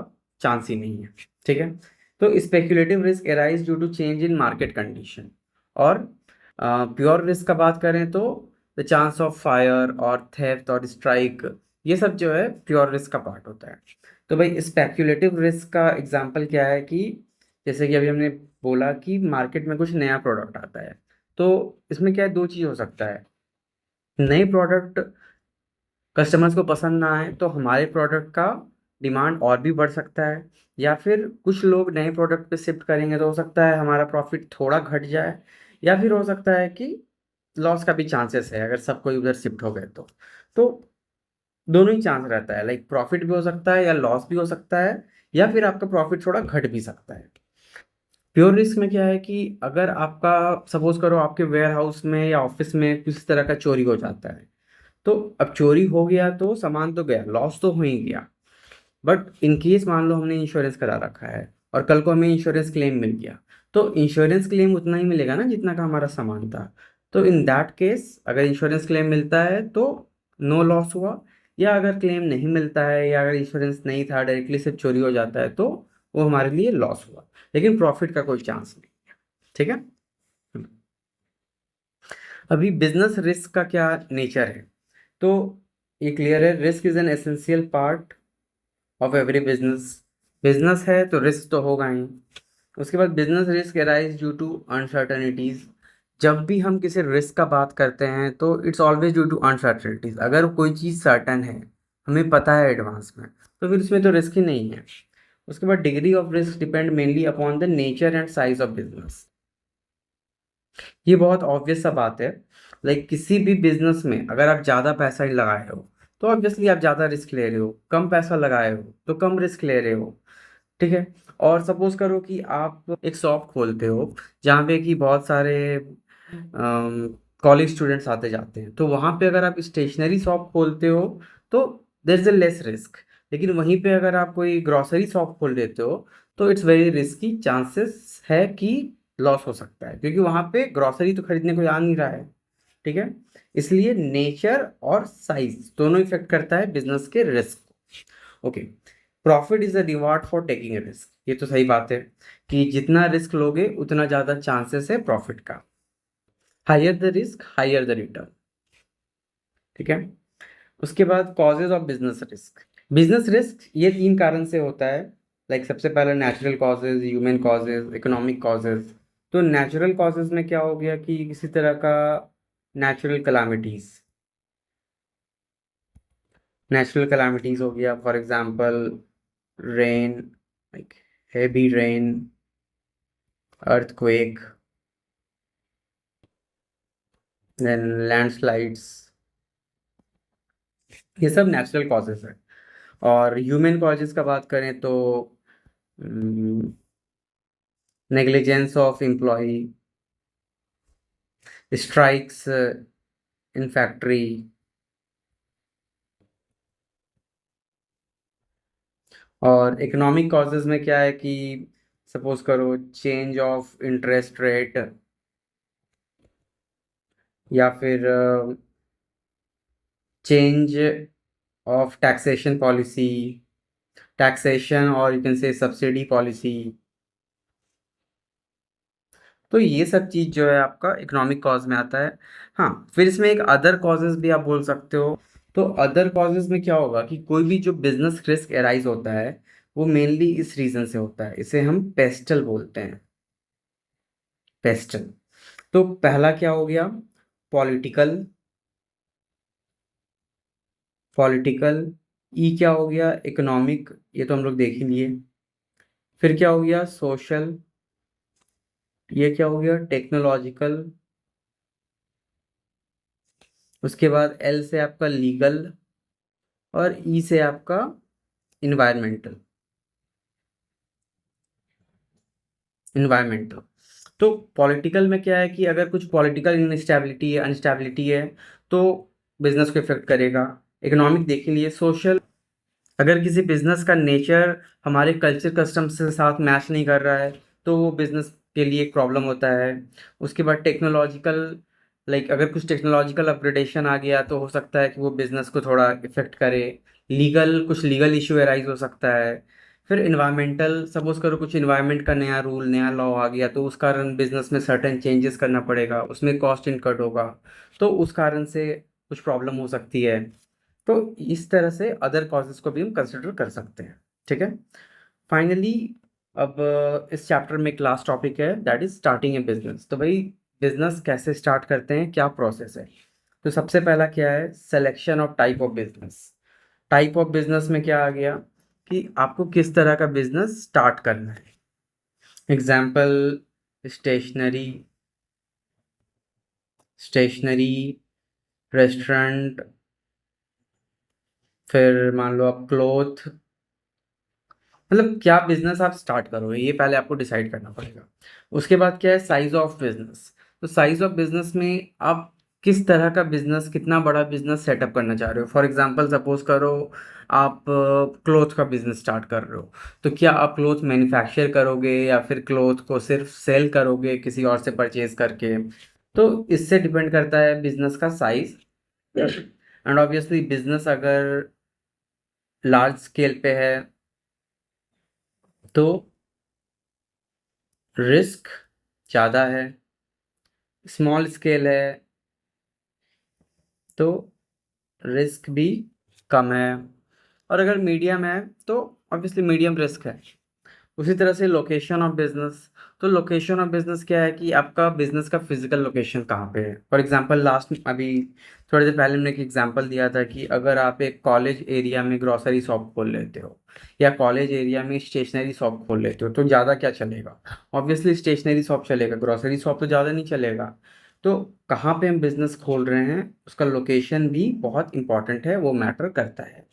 चांस ही नहीं है। ठीक है, तो speculative risk arise due to change in market condition, और प्योर रिस्क का बात करें तो द चांस ऑफ फायर और थेफ्ट और स्ट्राइक, ये सब जो है प्योर रिस्क का पार्ट होता है। तो भाई स्पेक्यूलेटिव रिस्क का एग्जांपल क्या है कि जैसे कि अभी हमने बोला कि मार्केट में कुछ नया प्रोडक्ट आता है, तो इसमें क्या है, दो चीज़ हो सकता है। नए प्रोडक्ट कस्टमर्स को पसंद ना आए तो हमारे प्रोडक्ट का डिमांड और भी बढ़ सकता है, या फिर कुछ लोग नए प्रोडक्ट पे शिफ्ट करेंगे तो हो सकता है हमारा प्रॉफिट थोड़ा घट जाए, या फिर हो सकता है कि लॉस का भी चांसेस है अगर सब कोई उधर शिफ्ट हो गए तो दोनों ही चांस रहता है, लाइक प्रॉफिट भी हो सकता है या लॉस भी हो सकता है, या फिर आपका प्रॉफिट थोड़ा घट भी सकता है। प्योर रिस्क में क्या है कि अगर आपका सपोज करो आपके वेयर हाउस में या ऑफिस में किसी तरह का चोरी हो जाता है, तो अब चोरी हो गया तो सामान तो गया, लॉस तो हो ही गया। बट इन केस मान लो हमने इंश्योरेंस करा रखा है और कल को हमें इंश्योरेंस क्लेम मिल गया, तो इंश्योरेंस क्लेम उतना ही मिलेगा ना जितना का हमारा सामान था। तो इन दैट केस अगर इंश्योरेंस क्लेम मिलता है तो नो लॉस हुआ, या अगर क्लेम नहीं मिलता है या अगर इंश्योरेंस नहीं था, डायरेक्टली सिर्फ चोरी हो जाता है, तो वो हमारे लिए लॉस हुआ, लेकिन प्रॉफिट का कोई चांस नहीं। ठीक है। अभी बिजनेस रिस्क का क्या नेचर है, तो ये क्लियर है, risk is an essential part of every business. Business है तो रिस्क तो होगा ही। उसके बाद business risk arise due to uncertainties. जब भी हम किसी रिस्क का बात करते हैं तो it's always due to uncertainties. अगर कोई चीज़ सर्टन है, हमें पता है एडवांस में, तो फिर उसमें तो रिस्क ही नहीं है। उसके बाद degree of risk depend mainly upon the nature and size of business. ये बहुत ऑब्वियस सा बात है। लाइक किसी भी बिजनेस में अगर आप ज़्यादा पैसा ही लगाए हो तो ऑब्वियसली आप ज़्यादा रिस्क ले रहे हो, कम पैसा लगाए हो तो कम रिस्क ले रहे हो। ठीक है। और सपोज करो कि आप एक शॉप खोलते हो जहाँ पे कि बहुत सारे कॉलेज स्टूडेंट्स आते जाते हैं, तो वहाँ पे अगर आप स्टेशनरी शॉप खोलते हो तो there is a less risk. लेकिन वहीं पे अगर आप कोई ग्रॉसरी शॉप खोल देते हो तो इट्स वेरी रिस्की, चांसेस है कि लॉस हो सकता है, क्योंकि वहाँ पे ग्रॉसरी तो खरीदने कोई आ नहीं रहा है। ठीक है। इसलिए नेचर और साइज दोनों इफेक्ट करता है बिजनेस के risk. Okay. Profit is a reward for taking risk, ये तो सही बात है कि जितना रिस्क लोगे उतना ज्यादा चांसेस है प्रॉफिट का। Higher the risk higher the return. ठीक है। उसके बाद causes of business risk. Business risk ये तीन कारण से होता है। लाइक सबसे पहले natural causes, human causes, economic causes. तो नेचुरल कॉजेज में क्या हो गया कि किसी तरह का नेचुरल कलामिटीज, नेचुरल कलामिटीज हो गया, for example rain, like heavy rain, earthquake, then landslides, ये सब नेचुरल कॉजेज है। और ह्यूमन कॉजेज का बात करें तो negligence of employ, strikes in factory, और इकोनॉमिक कॉजेज में क्या है कि सपोज करो चेंज ऑफ इंटरेस्ट रेट, या फिर change of taxation policy, taxation और you can say subsidy policy. तो ये सब चीज़ जो है आपका इकोनॉमिक कॉज में आता है। हाँ, फिर इसमें एक अदर कॉजेज भी आप बोल सकते हो। तो अदर कॉजेज में क्या होगा कि कोई भी जो बिजनेस रिस्क अराइज होता है वो मेनली इस रीजन से होता है, इसे हम पेस्टल बोलते हैं, पेस्टल। तो पहला क्या हो गया, पॉलिटिकल, पॉलिटिकल। ई क्या हो गया, इकोनॉमिक, ये तो हम लोग देख ही लिए। फिर क्या हो गया, सोशल। ये क्या हो गया, टेक्नोलॉजिकल। उसके बाद एल से आपका लीगल, और ई से आपका इन्वायरमेंटल। इन्वायरमेंटल तो पॉलिटिकल में क्या है कि अगर कुछ पॉलिटिकल इनस्टेबिलिटी है, अनस्टेबिलिटी है, तो बिजनेस को इफेक्ट करेगा। इकोनॉमिक देख लिए, सोशल, अगर किसी बिजनेस का नेचर हमारे कल्चर कस्टम्स के साथ मैच नहीं कर रहा है तो वो बिजनेस के लिए एक प्रॉब्लम होता है। उसके बाद टेक्नोलॉजिकल, लाइक अगर कुछ टेक्नोलॉजिकल अपग्रेडेशन आ गया तो हो सकता है कि वो बिजनेस को थोड़ा इफेक्ट करे। लीगल, कुछ लीगल इशू अराइज हो सकता है। फिर इन्वायरमेंटल, सपोज करो कुछ इन्वायरमेंट का नया रूल, नया लॉ आ गया तो उस कारण बिजनेस में सर्टेन चेंजेस करना पड़ेगा, उसमें कॉस्ट इनकट होगा, तो उस कारण से कुछ प्रॉब्लम हो सकती है। तो इस तरह से अदर कॉजेज को भी हम कंसिडर कर सकते हैं। ठीक है। फाइनली, अब इस चैप्टर में एक लास्ट टॉपिक है, that is starting A business. तो भाई बिजनेस कैसे स्टार्ट करते हैं, क्या प्रोसेस है। तो सबसे पहला क्या है, selection of type of business. Type of business में क्या आ गया कि आपको किस तरह का बिजनेस स्टार्ट करना है। एग्जाम्पल, स्टेशनरी, स्टेशनरी, रेस्टोरेंट, फिर मान लो आप क्लोथ, मतलब क्या बिजनेस आप स्टार्ट करोगे ये पहले आपको डिसाइड करना पड़ेगा। उसके बाद क्या है, साइज ऑफ बिजनेस। तो साइज ऑफ बिजनेस में आप किस तरह का बिजनेस, कितना बड़ा बिजनेस सेटअप करना चाह रहे हो। फॉर एग्जांपल सपोज करो आप क्लोथ का बिजनेस स्टार्ट कर रहे हो, तो क्या आप क्लोथ मैन्युफैक्चर करोगे या फिर क्लोथ को सिर्फ सेल करोगे किसी और से परचेज करके। तो इससे डिपेंड करता है बिजनेस का साइज। एंड ऑब्वियसली बिजनेस अगर लार्ज स्केल पे है तो रिस्क ज़्यादा है, स्मॉल स्केल है तो रिस्क भी कम है, और अगर मीडियम है तो ऑब्वियसली मीडियम रिस्क है। उसी तरह से लोकेशन ऑफ बिजनेस। तो लोकेशन ऑफ बिजनेस क्या है कि आपका बिजनेस का फिजिकल लोकेशन कहाँ पे है। फॉर एग्जांपल लास्ट अभी थोड़ी देर पहले मैंने एक एग्जांपल दिया था कि अगर आप एक कॉलेज एरिया में ग्रोसरी शॉप खोल लेते हो या कॉलेज एरिया में स्टेशनरी शॉप खोल लेते हो तो ज़्यादा क्या चलेगा, ऑब्वियसली स्टेशनरी शॉप चलेगा, ग्रोसरी शॉप तो ज़्यादा नहीं चलेगा। तो कहाँ पे हम बिजनेस खोल रहे हैं उसका लोकेशन भी बहुत इंपॉर्टेंट है, वो मैटर करता है।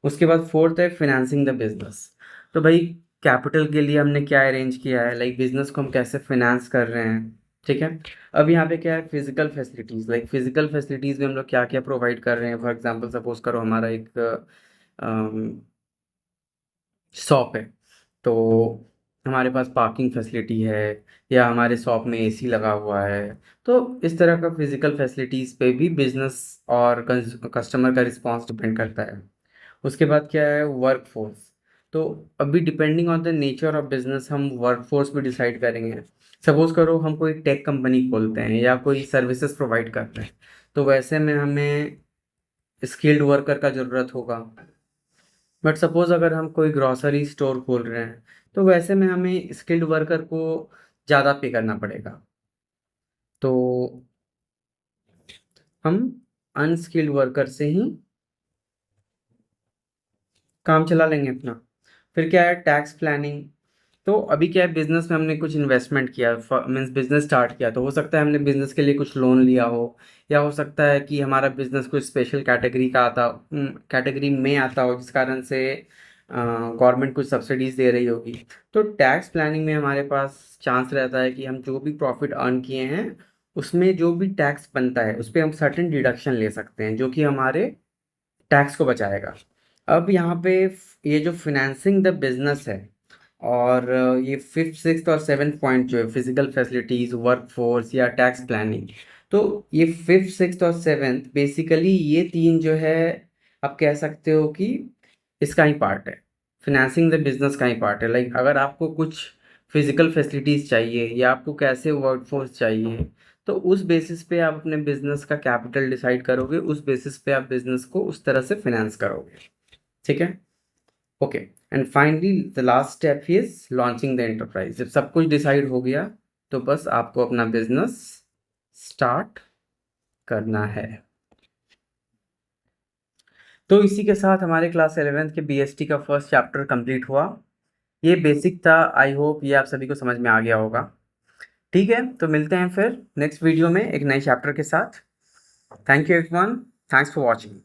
उसके बाद फोर्थ है फिनेंसिंग द बिजनेस। तो भाई कैपिटल के लिए हमने क्या अरेंज किया है, लाइक बिजनेस को हम कैसे फिनेंस कर रहे हैं। ठीक है। अब यहाँ पे क्या है, physical facilities, like physical facilities में हम लोग क्या क्या प्रोवाइड कर रहे हैं। फॉर एग्जांपल सपोज करो हमारा एक शॉप है, तो हमारे पास पार्किंग फैसिलिटी है या हमारे शॉप में एसी लगा हुआ है। तो इस तरह का फिजिकल फैसिलिटीज़ पे भी बिजनेस और कस्टमर का रिस्पॉन्स डिपेंड करता है। उसके बाद क्या है, वर्क फोर्स। तो अभी depending on the nature of business हम वर्क फोर्स भी डिसाइड करेंगे। सपोज करो हम कोई टेक कंपनी खोलते हैं या कोई सर्विसेज प्रोवाइड करते हैं, तो वैसे में हमें स्किल्ड वर्कर का ज़रूरत होगा। बट सपोज अगर हम कोई ग्रॉसरी स्टोर खोल रहे हैं तो वैसे में हमें स्किल्ड वर्कर को ज़्यादा पे करना पड़ेगा, तो हम अनस्किल्ड वर्कर से ही काम चला लेंगे अपना। फिर क्या है, टैक्स प्लानिंग। तो अभी क्या है, बिजनेस में हमने कुछ इन्वेस्टमेंट किया, मीन्स बिजनेस स्टार्ट किया, तो हो सकता है हमने बिजनेस के लिए कुछ लोन लिया हो, या हो सकता है कि हमारा बिजनेस कुछ स्पेशल कैटेगरी का आता, कैटेगरी में आता हो जिस कारण से गवर्नमेंट कुछ सब्सिडीज दे रही होगी। तो टैक्स प्लानिंग में हमारे पास चांस रहता है कि हम जो भी प्रॉफिट अर्न किए हैं उसमें जो भी टैक्स बनता है उस पर हम सर्टेन डिडक्शन ले सकते हैं जो कि हमारे टैक्स को बचाएगा। अब यहाँ पे ये जो फिनेंसिंग द बिजनेस है, और ये फिफ्थ सिक्स्थ और सेवन्थ पॉइंट जो है, फिजिकल फैसिलिटीज, वर्क फोर्स या टैक्स प्लानिंग, तो ये फिफ्थ सिक्स्थ और सेवन्थ बेसिकली ये तीन जो है आप कह सकते हो कि इसका ही पार्ट है, फिनेंसिंग द बिजनेस का ही पार्ट है। लाइक अगर आपको कुछ फिजिकल फैसिलिटीज चाहिए या आपको कैसे वर्क फोर्स चाहिए, तो उस बेसिस पे आप अपने बिजनेस का कैपिटल डिसाइड करोगे, उस बेसिस पे आप बिजनेस को उस तरह से फिनेंस करोगे। ठीक है। Okay. And finally the last step is launching the enterprise. जब सब कुछ डिसाइड हो गया तो बस आपको अपना बिजनेस स्टार्ट करना है। तो इसी के साथ हमारे क्लास 11th के बीएसटी का फर्स्ट चैप्टर कंप्लीट हुआ। ये बेसिक था, आई होप ये आप सभी को समझ में आ गया होगा। ठीक है, तो मिलते हैं फिर नेक्स्ट वीडियो में एक नए चैप्टर के साथ। Thank you everyone, thanks for watching.